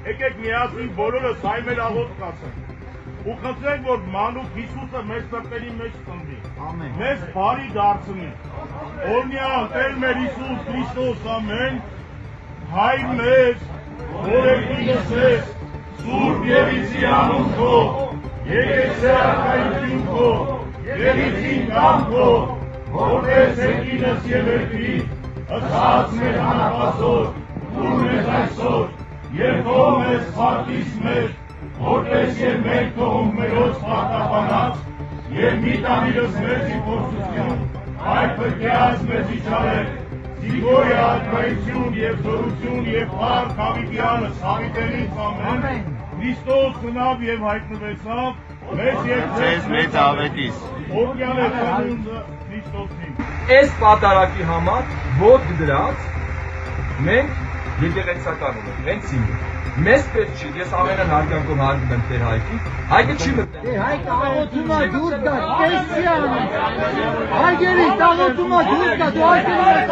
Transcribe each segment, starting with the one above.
Եկեք միասին բոլորս հայմեր աղոտ կացենք ու խնդրենք, որ մանուկ Հիսուսը մեր սրտերի մեջ ծնվի, մեզ բարի դարձնի, օրհնյալ Տեր մեր Հիսուս Քրիստոս, ամեն, Հայր մեզ, որ եկինս ես, Սուրբ Եղիսի անուն քո, եկեցե արքայություն քո, եղիցին կամ քո, որպես եկինս եւ երկրի, ըսած մեր հանապազոր, ուր մեզ այսօր, եւ թող մեզ խարտիս մեր, որպես եւ մենք թողում մերոց պարտապանած, եւ մի տանիրս մեզի փորձություն, այդ պրկեած մեզի չարեք, զիգոյ արքայություն եւ զորություն եւ փառք հավիտյանս հավիտենից ամեն, Քրիստոս ծնավ եւ հայտնվեցավ, մեզ եւ ձեզ մեծ ավետիս, օրհնյալ է ծնունդը Քրիստոսին։ Այս պատարակի համար ոտք դրած մենք եկեղեցական ունենք, հենց ինձ։ Մեզ պետք չի, ես ամենան հարգանքով հարգում եմ Տեր Հայկին, Հայկը չի մտնի։ Հայկը աղոթում է դուրս գա, տեսի անում։ Հայգերից աղոթում է դուրս գա, դու Հայկերից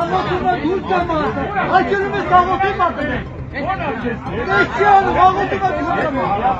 աղոթում է դուրս գա մարդը, Հայկերում ես աղոթում ատնել։ Տեսի անում, աղոթում է դուրս գա մարդը։